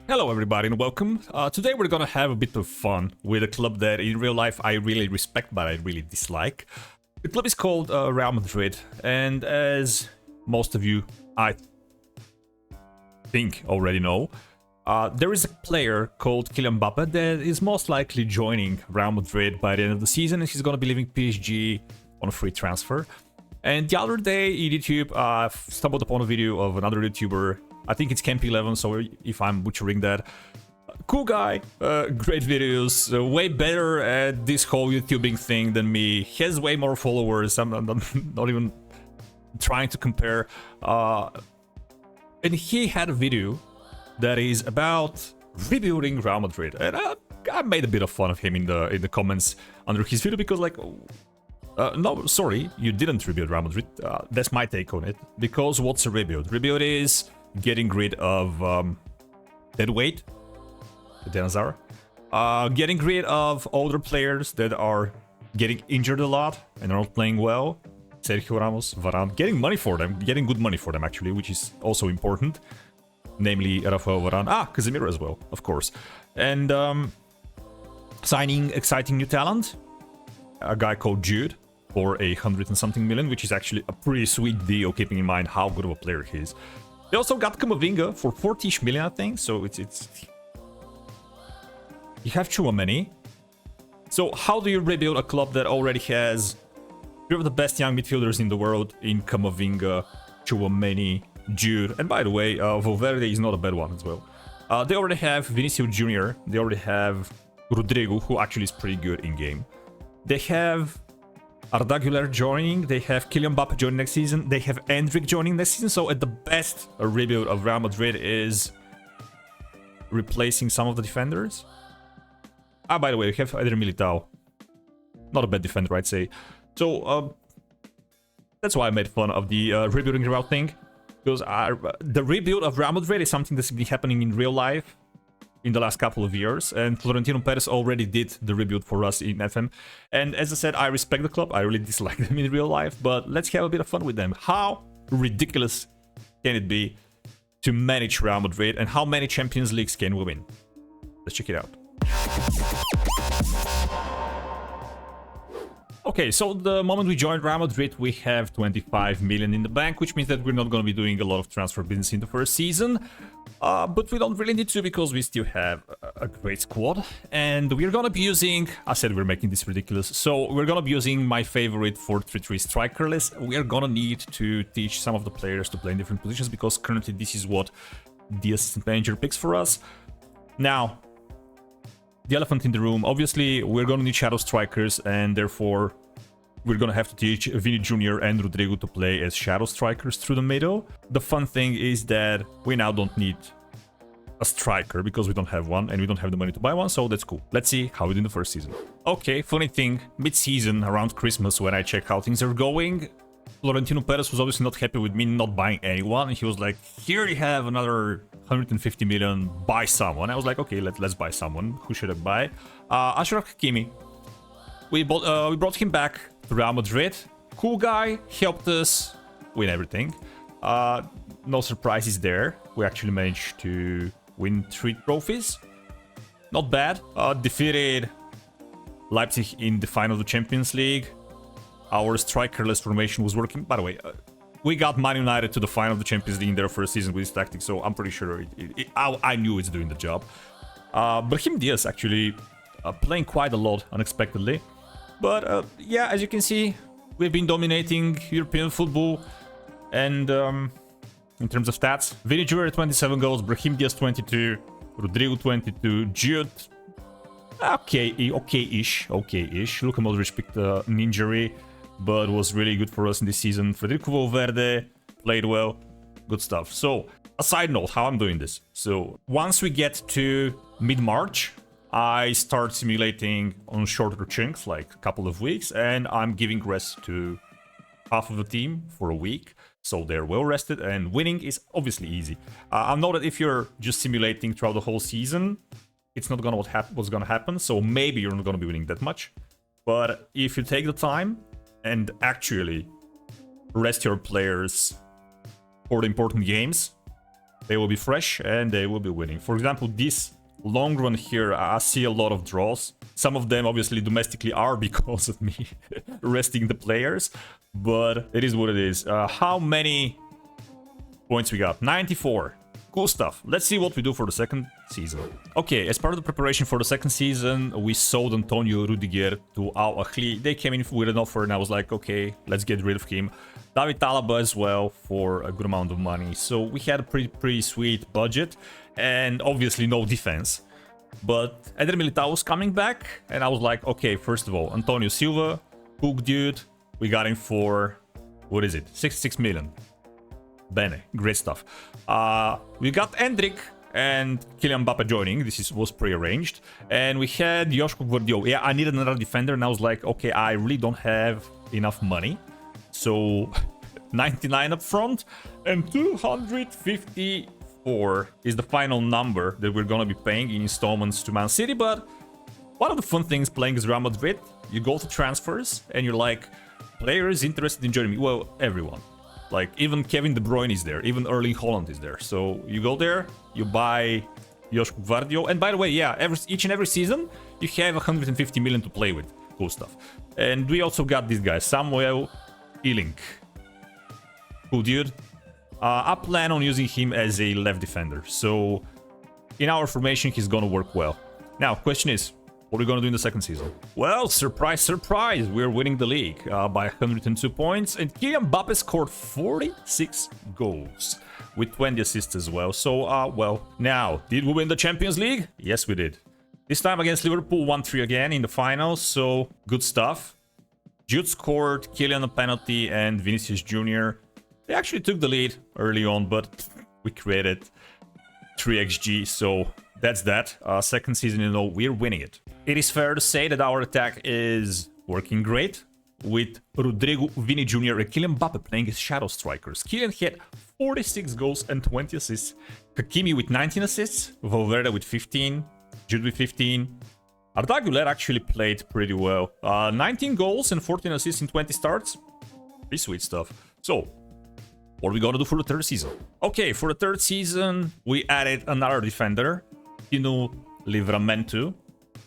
Hello everybody and welcome. Today we're gonna have a bit of fun with a club that in real life I really respect but I really dislike. The club is called Real Madrid, and as most of you, I think, already know, there is a player called Mbappe that is most likely joining Real Madrid by the end of the season, and he's gonna be leaving PSG on a free transfer. And the other day in YouTube, I stumbled upon a video of another YouTuber. I think it's Camp11, so if I'm butchering that. Cool guy, great videos, way better at this whole YouTubing thing than me. He has way more followers, I'm not even trying to compare. And he had a video that is about rebuilding Real Madrid. And I made a bit of fun of him in the comments under his video because, like, no, sorry, you didn't rebuild Real Madrid. That's my take on it. Because what's a rebuild? Rebuild is getting rid of dead weight, Denazar, getting rid of older players that are getting injured a lot and are not playing well. Sergio Ramos, Varane, getting money for them, getting good money for them actually, which is also important. Namely, Rafael Varane, Casemiro as well, of course. And signing exciting new talent, a guy called Jude for 100 and something million, which is actually a pretty sweet deal, keeping in mind how good of a player he is. They also got Camavinga for 40-ish million, I think, so it's... You have Tchouaméni. So how do you rebuild a club that already has three of the best young midfielders in the world in Camavinga, Tchouaméni, Jude, and by the way, Valverde is not a bad one as well. They already have Vinicius Jr., they already have Rodrigo, who actually is pretty good in-game. They have Arda Güler joining, they have Kylian Mbappe joining next season, they have Endrick joining next season, so at the best, a rebuild of Real Madrid is replacing some of the defenders. By the way, we have Eder Militao. Not a bad defender, I'd say. So, that's why I made fun of the rebuilding Real thing, because the rebuild of Real Madrid is something that's been happening in real life in the last couple of years, and Florentino Perez already did the rebuild for us in FM. And as I said, I respect the club, I really dislike them in real life, but let's have a bit of fun with them. How ridiculous can it be to manage Real Madrid, and how many Champions Leagues can we win? Let's check it out. Okay, so the moment we joined Real Madrid, we have 25 million in the bank, which means that we're not going to be doing a lot of transfer business in the first season. But we don't really need to, because we still have a great squad. And we're going to be using... I said we're making this ridiculous. So we're going to be using my favorite 4-3-3 striker list. We are going to need to teach some of the players to play in different positions, because currently this is what the assistant manager picks for us. Now, the elephant in the room, obviously we're going to need shadow strikers, and therefore we're going to have to teach Vini Jr. and Rodrigo to play as shadow strikers through the middle. The fun thing is that we now don't need a striker because we don't have one and we don't have the money to buy one, so that's cool. Let's see how we do in the first season. Okay, funny thing, mid-season around Christmas when I check how things are going, Florentino Perez was obviously not happy with me not buying anyone. He was like, here you have another 150 million, buy someone. I was like, okay, let's buy someone. Who should I buy? Achraf Hakimi. We brought him back to Real Madrid. Cool guy, helped us win everything. No surprises there. We actually managed to win 3 trophies. Not bad. Defeated Leipzig in the final of the Champions League. Our strikerless formation was working. By the way, we got Man United to the final of the Champions League in their first season with this tactic, so I'm pretty sure I knew it's doing the job. Brahim Diaz actually playing quite a lot unexpectedly. But yeah, as you can see, we've been dominating European football. And in terms of stats, Vini Jr. 27 goals, Brahim Diaz 22, Rodrigo 22, Jude okay-ish. Luka Modric picked an injury, but was really good for us in this season. Federico Valverde played well, good stuff. So, a side note, how I'm doing this. So, once we get to mid-March, I start simulating on shorter chunks, like a couple of weeks, and I'm giving rest to half of the team for a week, so they're well rested, and winning is obviously easy. I know that if you're just simulating throughout the whole season, it's not gonna what's gonna happen, so maybe you're not gonna be winning that much. But if you take the time and actually rest your players for the important games, They will be fresh and they will be winning. For example, this long run here, I see a lot of draws. Some of them obviously domestically are because of me resting the players, but it is what it is. How many points we got? 94. Cool stuff. Let's see what we do for the second season. Okay, as part of the preparation for the second season, we sold Antonio Rudiger to Al Ahly. They came in with an offer and I was like, okay, let's get rid of him. David Alaba as well for a good amount of money. So we had a pretty sweet budget and obviously no defense. But Eder Militao was coming back and I was like, okay, first of all, Antonio Silva, cook dude. We got him for, what is it? 66 million. Bene, great stuff. We got Endrick and Kylian Mbappe joining. This was pre-arranged. And we had Joshko Gvardiol. Yeah, I needed another defender and I was like, okay, I really don't have enough money. So 99 up front and 254 is the final number that we're gonna be paying in installments to Man City. But one of the fun things playing as Real Madrid, you go to transfers and you're like, players interested in joining me. Well, everyone. Like, even Kevin De Bruyne is there. Even Erling Haaland is there. So you go there, you buy Joshko Gvardiol. And by the way, yeah, each and every season, you have 150 million to play with. Cool stuff. And we also got this guy, Samuel Ilink. Cool dude. I plan on using him as a left defender. So in our formation, he's gonna work well. Now, question is, what are we going to do in the second season? Well, surprise, surprise, we're winning the league by 102 points. And Kylian Mbappe scored 46 goals with 20 assists as well. So, well, now, did we win the Champions League? Yes, we did. This time against Liverpool, 1-3 again in the finals. So, good stuff. Jude scored, Kylian a penalty, and Vinicius Jr. They actually took the lead early on, but we created 3xG, so that's that. Second season, you know, we're winning it. It is fair to say that our attack is working great, with Rodrigo, Vini Jr. and Kylian Mbappe playing as shadow strikers. Kylian had 46 goals and 20 assists. Hakimi with 19 assists, Valverde with 15, Jude with 15. Arda Güler actually played pretty well. 19 goals and 14 assists in 20 starts. Pretty sweet stuff. So, what are we gonna do for the third season? Okay, for the third season, we added another defender, Tino Livramento.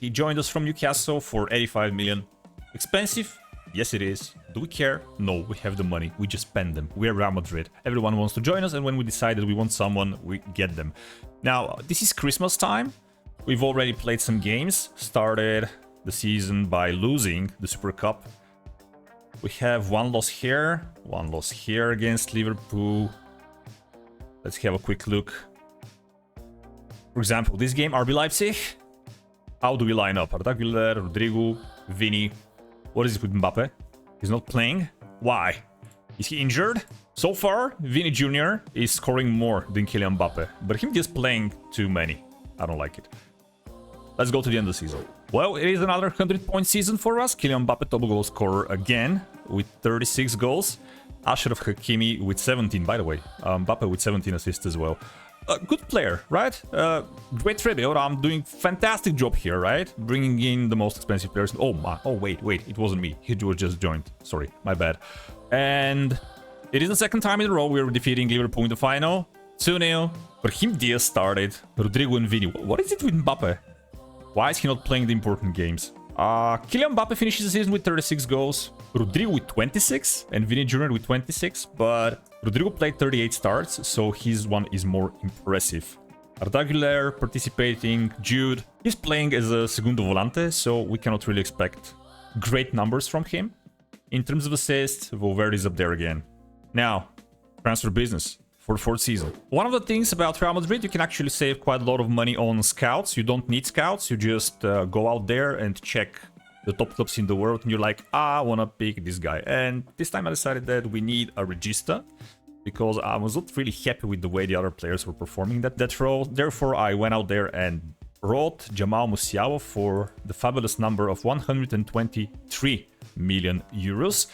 He joined us from Newcastle for 85 million. Expensive? Yes, it is. Do we care? No, we have the money. We just spend them. We're Real Madrid. Everyone wants to join us, and when we decide that we want someone, we get them. Now, this is Christmas time. We've already played some games. Started the season by losing the Super Cup. We have one loss here against Liverpool. Let's have a quick look. For example, this game, RB Leipzig. How do we line up? Arda Güler, Rodrigo, Vini. What is it with Mbappe? He's not playing. Why? Is he injured? So far, Vini Jr. is scoring more than Kylian Mbappe, but him just playing too many. I don't like it. Let's go to the end of the season. Well, it is another 100-point season for us. Kylian Mbappe, top goal scorer again with 36 goals. Achraf Hakimi with 17, by the way. Mbappe with 17 assists as well. Good player, right? Great tribute. I'm doing fantastic job here, right? Bringing in the most expensive players. Oh, my. Oh, wait. It wasn't me. He just joined. Sorry, my bad. And it is the second time in a row we're defeating Liverpool in the final. 2-0. Brahim Diaz started. Rodrigo and Vini. What is it with Mbappe? Why is he not playing the important games? Kylian Mbappe finishes the season with 36 goals. Rodrigo with 26 and Vini Jr. with 26. But Rodrigo played 38 starts, so his one is more impressive. Arda Güler participating. Jude, he's playing as a segundo volante, so we cannot really expect great numbers from him. In terms of assists, Valverde is up there again. Now, transfer business for the fourth season. One of the things about Real Madrid, you can actually save quite a lot of money on scouts. You don't need scouts, you just go out there and check the top clubs in the world, and you're like, I wanna pick this guy. And this time I decided that we need a regista, because I was not really happy with the way the other players were performing that role. Therefore, I went out there and brought Jamal Musiala for the fabulous number of 123 million euros.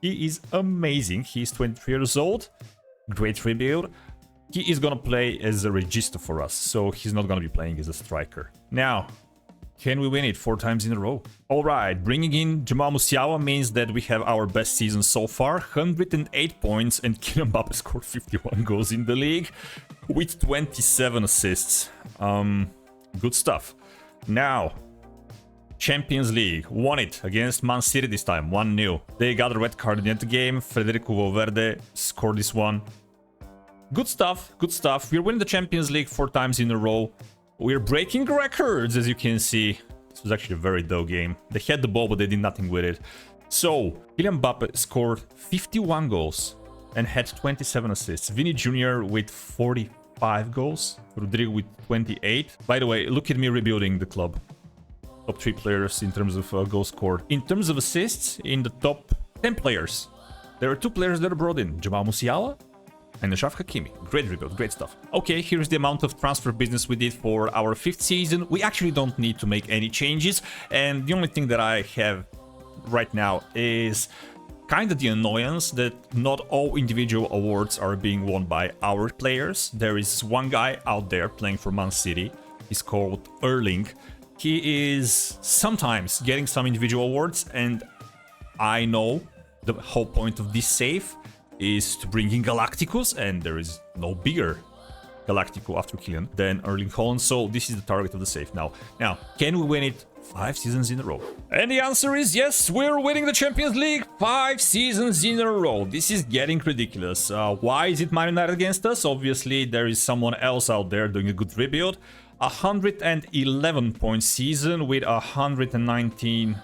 He is amazing. He's 23 years old. Great rebuild. He is gonna play as a regista for us, so he's not gonna be playing as a striker. Now, Can we win it 4 times in a row? All right, bringing in Jamal Musiala means that we have our best season so far. 108 points, and Kylian Mbappe scored 51 goals in the league with 27 assists. Good stuff. Now, Champions League. Won it against Man City this time, 1-0. They got a red card in the end game. Federico Valverde scored this one. Good stuff, good stuff. We're winning the Champions League 4 times in a row. We're breaking records, as you can see. This was actually a very dull game. They had the ball, but they did nothing with it. So, Kylian Mbappe scored 51 goals and had 27 assists. Vini Jr. with 45 goals. Rodrigo with 28. By the way, look at me rebuilding the club. Top 3 players in terms of goals scored. In terms of assists, in the top 10 players, there are 2 players that are brought in. Jamal Musiala and Achraf Hakimi. Great rebuild, great stuff. Okay, here's the amount of transfer business we did for our 5th season. We actually don't need to make any changes. And the only thing that I have right now is kind of the annoyance that not all individual awards are being won by our players. There is one guy out there playing for Man City. He's called Erling. He is sometimes getting some individual awards, and I know the whole point of this save is to bring in Galacticos, and there is no bigger Galactico after Kylian than Erling Haaland, so this is the target of the save now. Now, can we win it 5 seasons in a row? And the answer is yes, we're winning the Champions League 5 seasons in a row. This is getting ridiculous. Why is it Man United against us? Obviously, there is someone else out there doing a good rebuild. 111 point season with 119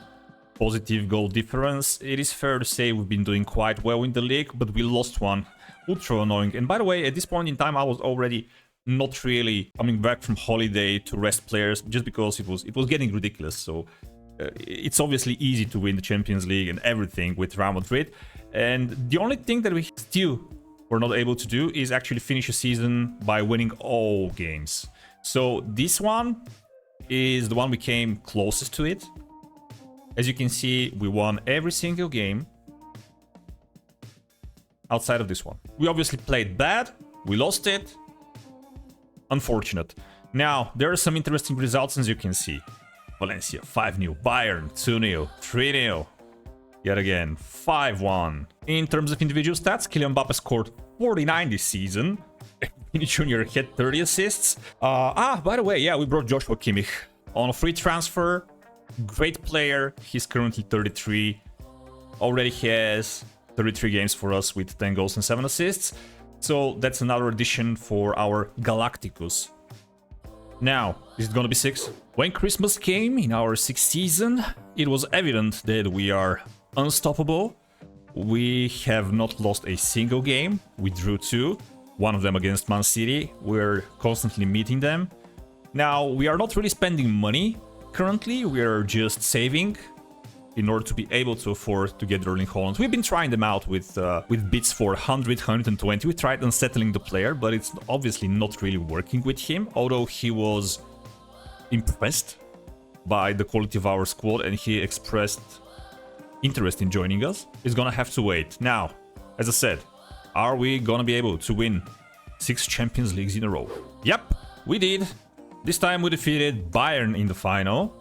positive goal difference. It is fair to say we've been doing quite well in the league, but we lost one. Ultra annoying. And by the way, at this point in time, I was already not really coming back from holiday to rest players, just because it was getting ridiculous. So it's obviously easy to win the Champions League and everything with Real Madrid. And the only thing that we still were not able to do is actually finish a season by winning all games. So this one is the one we came closest to it. As you can see, we won every single game outside of this one. We obviously played bad, we lost it. Unfortunate. Now, there are some interesting results, as you can see. Valencia 5-0, Bayern 2-0, 3-0. Yet again, 5-1. In terms of individual stats, Kylian Mbappe scored 49 this season. Vini Jr. had 30 assists. By the way, yeah, we brought Joshua Kimmich on a free transfer. Great player. He's currently 33. Already has 33 games for us with 10 goals and 7 assists. So that's another addition for our Galacticos. Now, is it gonna be 6? When Christmas came in our 6th season, it was evident that we are unstoppable. We have not lost a single game. We drew 2. One of them against Man City. We're constantly meeting them. Now, we are not really spending money currently. We are just saving in order to be able to afford to get Erling Haaland. We've been trying them out with bids for 100, 120. We tried unsettling the player, but it's obviously not really working with him, although he was impressed by the quality of our squad and he expressed interest in joining us. He's gonna have to wait. Now, as I said, are we gonna be able to win 6 Champions Leagues in a row? Yep, we did. This time we defeated Bayern in the final.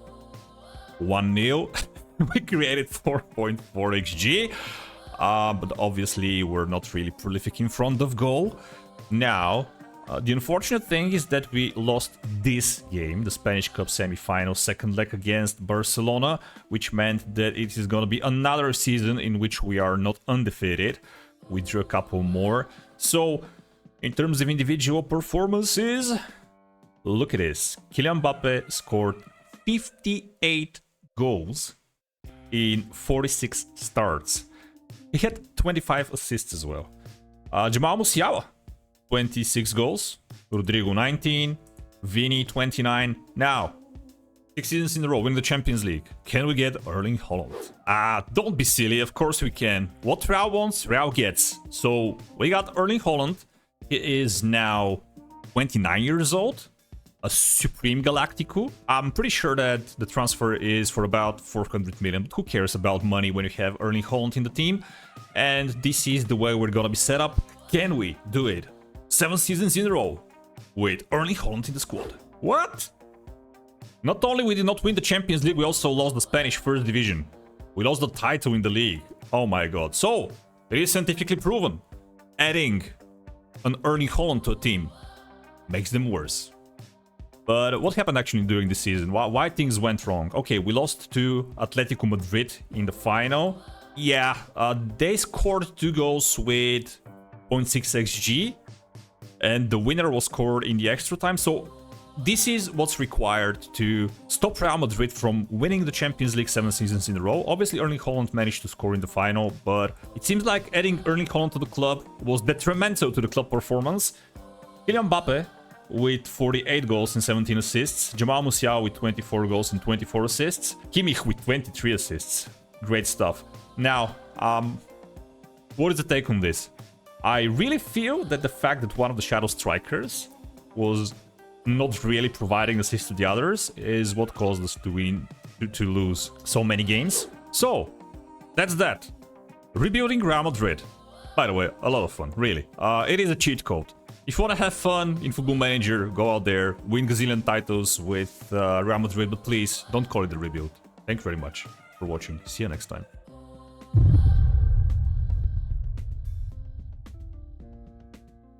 1-0. We created 4.4 XG. But obviously we're not really prolific in front of goal. Now, the unfortunate thing is that we lost this game, the Spanish Cup semi-final, second leg against Barcelona, which meant that it is going to be another season in which we are not undefeated. We drew a couple more. So, in terms of individual performances, look at this. Kylian Mbappe scored 58 goals in 46 starts. He had 25 assists as well. Jamal Musiala, 26 goals. Rodrigo, 19. Vini, 29. Now, 6 seasons in a row, win the Champions League. Can we get Erling Haaland? Don't be silly, of course we can. What Real wants, Real gets. So, we got Erling Haaland. He is now 29 years old. A Supreme Galactico. I'm pretty sure that the transfer is for about 400 million. But who cares about money when you have Erling Haaland in the team? And this is the way we're gonna be set up. Can we do it? 7 seasons in a row with Erling Haaland in the squad. What? Not only we did not win the Champions League, we also lost the Spanish First Division. We lost the title in the league. Oh my god. So, it is scientifically proven. Adding an Erling Haaland to a team makes them worse. But what happened actually during the season? Why things went wrong? Okay, we lost to Atletico Madrid in the final. Yeah, they scored 2 goals with 0.6 XG. And the winner was scored in the extra time. So this is what's required to stop Real Madrid from winning the Champions League 7 seasons in a row. Obviously, Erling Haaland managed to score in the final, but it seems like adding Erling Haaland to the club was detrimental to the club performance. Kylian Mbappe with 48 goals and 17 assists. Jamal Musiala with 24 goals and 24 assists. Kimmich with 23 assists. Great stuff. Now, what is the take on this? I really feel that the fact that one of the shadow strikers was not really providing assists to the others is what caused us to lose so many games. So, that's that. Rebuilding Real Madrid. By the way, a lot of fun, really. It is a cheat code. If you want to have fun in Football Manager, go out there, win gazillion titles with Real Madrid, but please, don't call it a rebuild. Thank you very much for watching. See you next time.